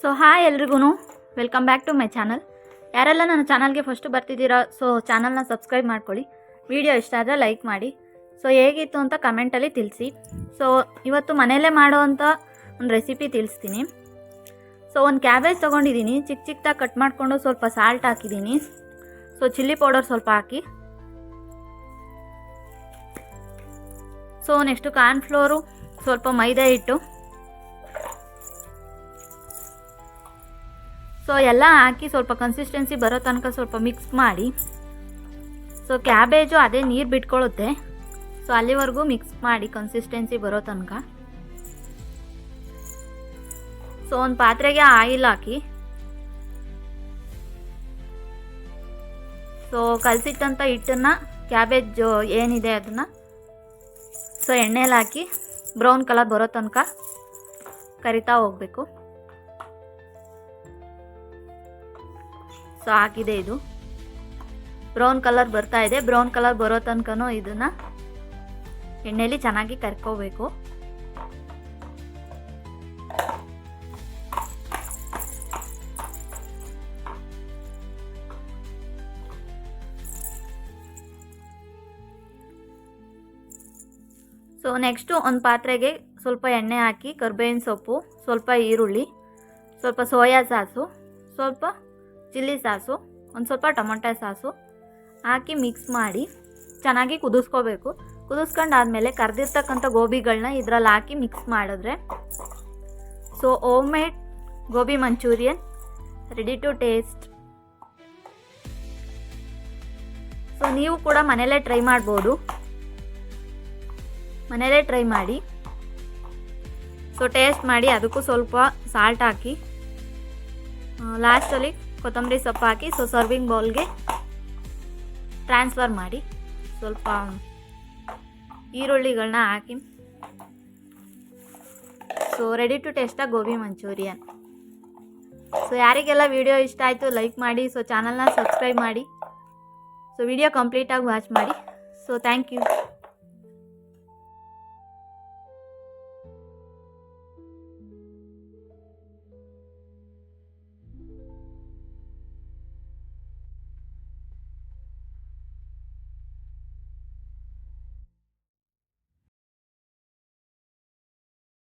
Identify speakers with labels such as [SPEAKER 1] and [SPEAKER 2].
[SPEAKER 1] So hi ಎಲ್ರಿಗೂ welcome back to my channel. ಯಾರೆಲ್ಲ ನನ್ನ ಚಾನಲ್ಗೆ ಫಸ್ಟು ಬರ್ತಿದ್ದೀರಾ ಸೊ ಚಾನಲ್ನ ಸಬ್ಸ್ಕ್ರೈಬ್ ಮಾಡ್ಕೊಳ್ಳಿ. ವಿಡಿಯೋ ಇಷ್ಟ ಆದರೆ ಲೈಕ್ ಮಾಡಿ. ಸೊ ಹೇಗಿತ್ತು ಅಂತ ಕಮೆಂಟಲ್ಲಿ ತಿಳಿಸಿ. ಸೊ ಇವತ್ತು ಮನೆಯಲ್ಲೇ ಮಾಡೋವಂಥ ಒಂದು ರೆಸಿಪಿ ತಿಳಿಸ್ತೀನಿ. ಸೊ ಒಂದು ಕ್ಯಾಬೇಜ್ ತೊಗೊಂಡಿದ್ದೀನಿ, ಚಿಕ್ಕ ಚಿಕ್ಕದಾಗಿ ಕಟ್ ಮಾಡಿಕೊಂಡು ಸ್ವಲ್ಪ ಸಾಲ್ಟ್ ಹಾಕಿದ್ದೀನಿ. ಸೊ ಚಿಲ್ಲಿ ಪೌಡರ್ ಸ್ವಲ್ಪ ಹಾಕಿ. ಸೊ ನೆಕ್ಸ್ಟು ಕಾರ್ನ್ಫ್ಲೋರು, ಸ್ವಲ್ಪ ಮೈದಾ ಹಿಟ್ಟು, ಸೊ ಎಲ್ಲ ಹಾಕಿ ಸ್ವಲ್ಪ ಕನ್ಸಿಸ್ಟೆನ್ಸಿ ಬರೋ ತನಕ ಸ್ವಲ್ಪ ಮಿಕ್ಸ್ ಮಾಡಿ. ಸೊ ಕ್ಯಾಬೇಜು ಅದೇ ನೀರು ಬಿಟ್ಕೊಳ್ಳುತ್ತೆ, ಸೊ ಅಲ್ಲಿವರೆಗೂ ಮಿಕ್ಸ್ ಮಾಡಿ ಕನ್ಸಿಸ್ಟೆನ್ಸಿ ಬರೋ ತನಕ. ಸೊ ಒಂದು ಪಾತ್ರೆಗೆ ಆಯಿಲ್ ಹಾಕಿ, ಸೊ ಕಲಸಿಟ್ಟಂಥ ಹಿಟ್ಟನ್ನು ಕ್ಯಾಬೇಜ್ ಏನಿದೆ ಅದನ್ನು ಸೊ ಎಣ್ಣೆಲಿ ಹಾಕಿ ಬ್ರೌನ್ ಕಲರ್ ಬರೋ ತನಕ ಕರಿತಾ ಹೋಗಬೇಕು. ಸೊ ಹಾಕಿದೆ, ಇದು ಬ್ರೌನ್ ಕಲರ್ ಬರ್ತಾ ಇದೆ. ಬ್ರೌನ್ ಕಲರ್ ಬರೋ ತನಕನೂ ಇದನ್ನು ಎಣ್ಣೆಲಿ ಚೆನ್ನಾಗಿ ಕರ್ಕೋಬೇಕು. ಸೊ ನೆಕ್ಸ್ಟು ಒಂದು ಪಾತ್ರೆಗೆ ಸ್ವಲ್ಪ ಎಣ್ಣೆ ಹಾಕಿ ಕರ್ಬೇವಿನ ಸೊಪ್ಪು, ಸ್ವಲ್ಪ ಈರುಳ್ಳಿ, ಸ್ವಲ್ಪ ಸೋಯಾ ಸಾಸು, ಸ್ವಲ್ಪ ಚಿಲ್ಲಿ ಸಾಸು, ಒಂದು ಸ್ವಲ್ಪ ಟೊಮೊಟೊ ಸಾಸು ಹಾಕಿ ಮಿಕ್ಸ್ ಮಾಡಿ ಚೆನ್ನಾಗಿ ಕುದಿಸ್ಕೋಬೇಕು. ಕುದಿಸ್ಕೊಂಡಾದ್ಮೇಲೆ ಕರೆದಿರ್ತಕ್ಕಂಥ ಗೋಬಿಗಳನ್ನ ಇದರಲ್ಲಿ ಹಾಕಿ ಮಿಕ್ಸ್ ಮಾಡಿದ್ರೆ so homemade gobi Manchurian ready to taste. So ನೀವು ಕೂಡ ಮನೆಯಲ್ಲೇ ಟ್ರೈ ಮಾಡ್ಬೋದು, ಮನೆಯಲ್ಲೇ ಟ್ರೈ ಮಾಡಿ. ಸೊ ಟೇಸ್ಟ್ ಮಾಡಿ, ಅದಕ್ಕೂ ಸ್ವಲ್ಪ ಸಾಲ್ಟ್ ಹಾಕಿ, ಲಾಸ್ಟಲ್ಲಿ ಕೊತ್ತಂಬರಿ ಸೊಪ್ಪು ಹಾಕಿ ಸೊ ಸರ್ವಿಂಗ್ ಬೌಲ್ಗೆ ಟ್ರಾನ್ಸ್ಫರ್ ಮಾಡಿ. ಸ್ವಲ್ಪ ಈರುಳ್ಳಿಗಳನ್ನ ಹಾಕಿ ಸೊ ರೆಡಿ ಟು ಟೇಸ್ಟಾಗಿ ಗೋಬಿ ಮಂಚೂರಿಯನ್. ಸೊ ಯಾರಿಗೆಲ್ಲ ವಿಡಿಯೋ ಇಷ್ಟ ಆಯಿತು ಲೈಕ್ ಮಾಡಿ, ಸೊ ಚಾನಲ್ನ ಸಬ್ಸ್ಕ್ರೈಬ್ ಮಾಡಿ, ಸೊ ವಿಡಿಯೋ ಕಂಪ್ಲೀಟಾಗಿ ವಾಚ್ ಮಾಡಿ. So thank you.